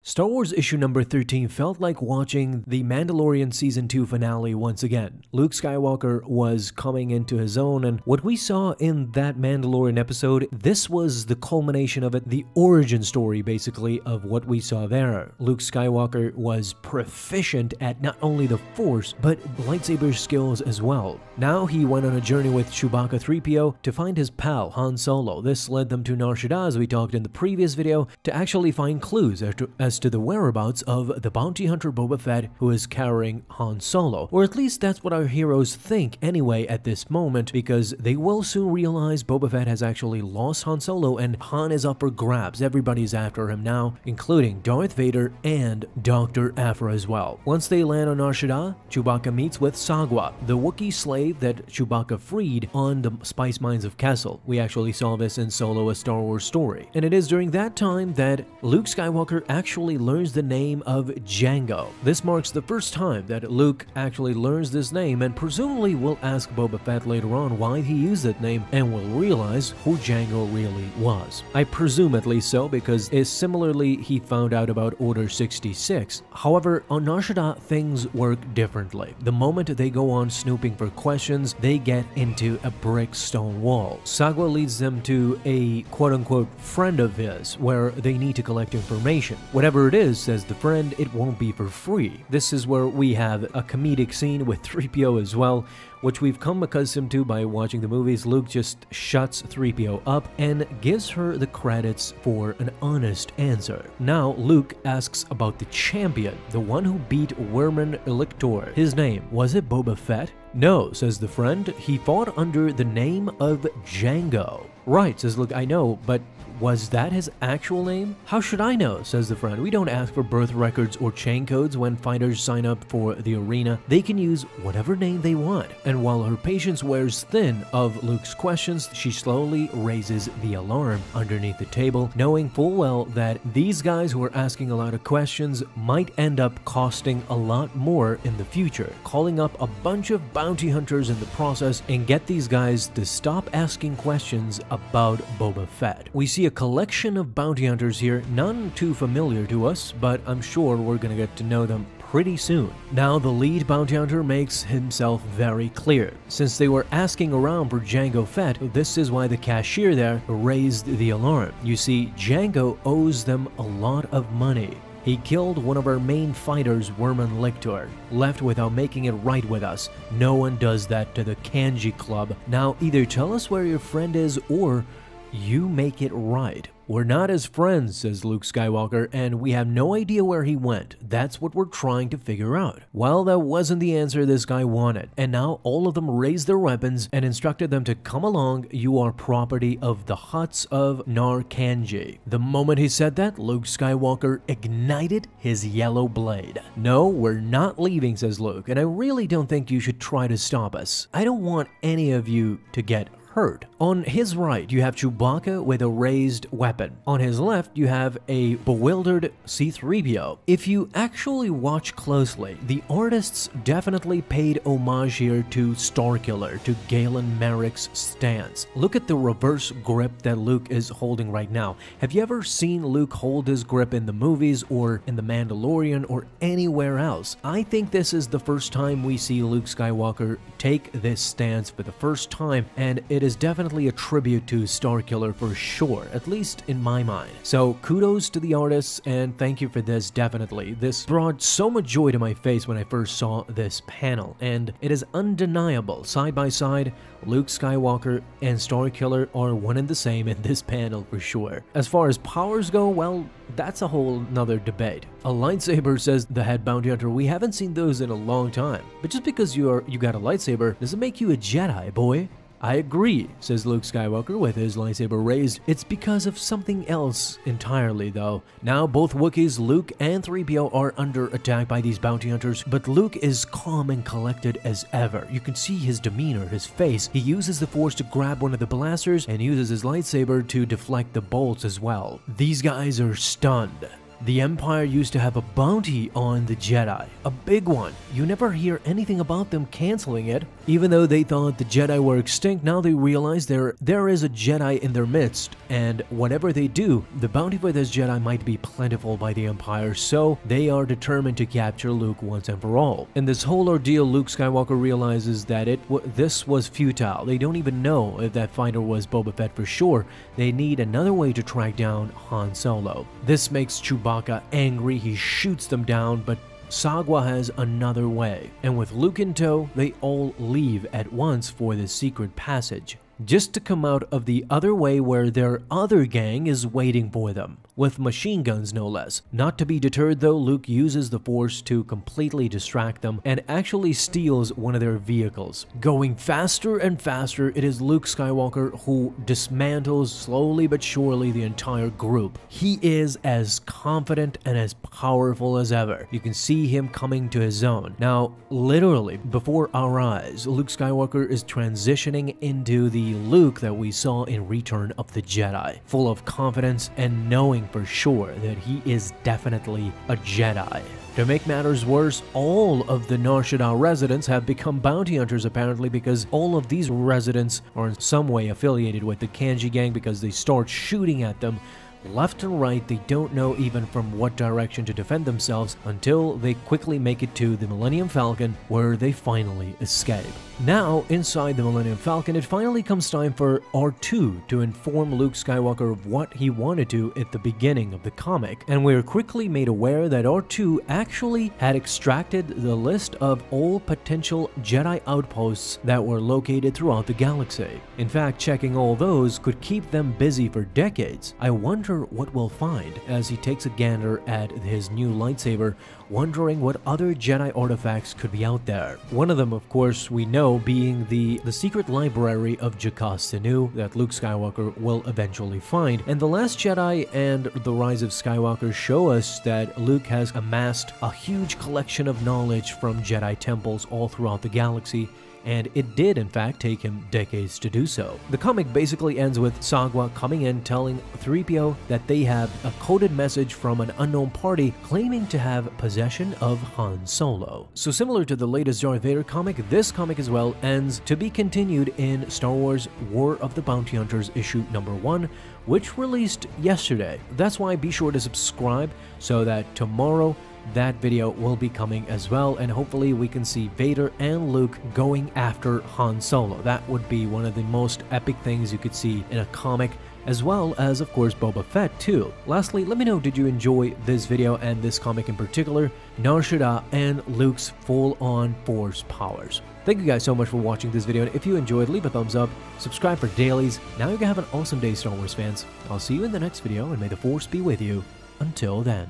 Star Wars issue number 13 felt like watching the Mandalorian Season 2 finale once again. Luke Skywalker was coming into his own, and what we saw in that Mandalorian episode, this was the culmination of it, the origin story basically of what we saw there. Luke Skywalker was proficient at not only the Force, but lightsaber skills as well. Now he went on a journey with Chewbacca 3PO to find his pal Han Solo. This led them to Nar Shaddaa, as we talked in the previous video, to actually find clues as to the whereabouts of the bounty hunter Boba Fett who is carrying Han Solo. Or at least that's what our heroes think anyway at this moment, because they will soon realize Boba Fett has actually lost Han Solo and Han is up for grabs. Everybody's after him now, including Darth Vader and Dr. Aphra as well. Once they land on Nar Shaddaa, Chewbacca meets with Sagwa, the Wookiee slave that Chewbacca freed on the spice mines of Kessel. We actually saw this in Solo: A Star Wars Story. And it is during that time that Luke Skywalker actually learns the name of Jango. This marks the first time that Luke actually learns this name, and presumably will ask Boba Fett later on why he used that name and will realize who Jango really was. I presume at least so, because similarly he found out about Order 66. However, on Nar Shaddaa things work differently. The moment they go on snooping for questions, they get into a brick stone wall. Sagwa leads them to a quote-unquote friend of his, where they need to collect information. Whatever it is, says the friend, it won't be for free. This is where we have a comedic scene with 3PO as well, which we've come accustomed to by watching the movies. Luke just shuts 3PO up and gives her the credits for an honest answer. Now Luke asks about the champion, the one who beat Werman Elector. His name, was it Boba Fett? No, says the friend, he fought under the name of Jango. Right, says Luke, I know, but was that his actual name? How should I know, says the friend. We don't ask for birth records or chain codes when fighters sign up for the arena. They can use whatever name they want. And while her patience wears thin of Luke's questions, she slowly raises the alarm underneath the table, knowing full well that these guys who are asking a lot of questions might end up costing a lot more in the future. Calling up a bunch of bounty hunters in the process and get these guys to stop asking questions about Boba Fett. We see a collection of bounty hunters here, none too familiar to us, but I'm sure we're gonna get to know them pretty soon. Now the lead bounty hunter makes himself very clear. Since they were asking around for Jango Fett, this is why the cashier there raised the alarm. You see, Jango owes them a lot of money. He killed one of our main fighters, Werman Lector, left without making it right with us. No one does that to the Kanji Club. Now either tell us where your friend is or you make it right. We're not his friends, says Luke Skywalker, and we have no idea where he went. That's what we're trying to figure out. Well, that wasn't the answer this guy wanted, and now all of them raised their weapons and instructed them to come along. You are property of the Hutts of Nar Kanji. The moment he said that, Luke Skywalker ignited his yellow blade. No, we're not leaving, says Luke, and I really don't think you should try to stop us. I don't want any of you to get hurt. On his right, you have Chewbacca with a raised weapon. On his left, you have a bewildered C-3PO. If you actually watch closely, the artists definitely paid homage here to Starkiller, to Galen Merrick's stance. Look at the reverse grip that Luke is holding right now. Have you ever seen Luke hold his grip in the movies or in The Mandalorian or anywhere else? I think this is the first time we see Luke Skywalker take this stance for the first time, and it is definitely a tribute to Starkiller for sure, at least in my mind. So kudos to the artists and thank you for this, definitely. This brought so much joy to my face when I first saw this panel, and it is undeniable. Side by side, Luke Skywalker and Starkiller are one and the same in this panel for sure. As far as powers go, well, that's a whole nother debate. A lightsaber, says the head bounty hunter. We haven't seen those in a long time. But just because you got a lightsaber doesn't make you a Jedi, boy. I agree, says Luke Skywalker with his lightsaber raised. It's because of something else entirely, though. Now both Wookiees, Luke and 3PO, are under attack by these bounty hunters, but Luke is calm and collected as ever. You can see his demeanor, his face. He uses the Force to grab one of the blasters and uses his lightsaber to deflect the bolts as well. These guys are stunned. The Empire used to have a bounty on the Jedi, a big one. You never hear anything about them canceling it. Even though they thought the Jedi were extinct, now they realize there is a Jedi in their midst, and whatever they do, the bounty for this Jedi might be plentiful by the Empire, so they are determined to capture Luke once and for all. In this whole ordeal, Luke Skywalker realizes that this was futile. They don't even know if that fighter was Boba Fett for sure. They need another way to track down Han Solo. This makes Chewbacca angry. He shoots them down, but Sagwa has another way. And with Luke in tow, they all leave at once for the secret passage, just to come out of the other way where their other gang is waiting for them, with machine guns no less. Not to be deterred though, Luke uses the Force to completely distract them and actually steals one of their vehicles. Going faster and faster, it is Luke Skywalker who dismantles slowly but surely the entire group. He is as confident and as powerful as ever. You can see him coming to his own. Now, literally, before our eyes, Luke Skywalker is transitioning into the Luke that we saw in Return of the Jedi, full of confidence and knowing for sure that he is definitely a Jedi. To make matters worse, all of the Nar Shaddaa residents have become bounty hunters apparently, because all of these residents are in some way affiliated with the Kanji gang, because they start shooting at them left and right. They don't know even from what direction to defend themselves until they quickly make it to the Millennium Falcon, where they finally escape. Now, inside the Millennium Falcon, it finally comes time for R2 to inform Luke Skywalker of what he wanted to at the beginning of the comic, and we're quickly made aware that R2 actually had extracted the list of all potential Jedi outposts that were located throughout the galaxy. In fact, checking all those could keep them busy for decades. I wonder what we'll find as he takes a gander at his new lightsaber, wondering what other Jedi artifacts could be out there. One of them, of course, we know being the secret library of Jakka Sinu that Luke Skywalker will eventually find. And The Last Jedi and The Rise of Skywalker show us that Luke has amassed a huge collection of knowledge from Jedi temples all throughout the galaxy, and it did in fact take him decades to do so. The comic basically ends with Sagwa coming in telling 3PO that they have a coded message from an unknown party claiming to have possession of Han Solo. So similar to the latest Darth Vader comic, this comic as well ends to be continued in Star Wars War of the Bounty Hunters issue number 1, which released yesterday. That's why be sure to subscribe so that tomorrow that video will be coming as well, and hopefully we can see Vader and Luke going after Han Solo. That would be one of the most epic things you could see in a comic, as well as of course Boba Fett too. Lastly, let me know, did you enjoy this video and this comic in particular, Nar Shaddaa and Luke's full-on Force powers? Thank you guys so much for watching this video, and if you enjoyed, leave a thumbs up, subscribe for dailies. Now you can have an awesome day, Star Wars fans. I'll see you in the next video, and may the Force be with you. Until then.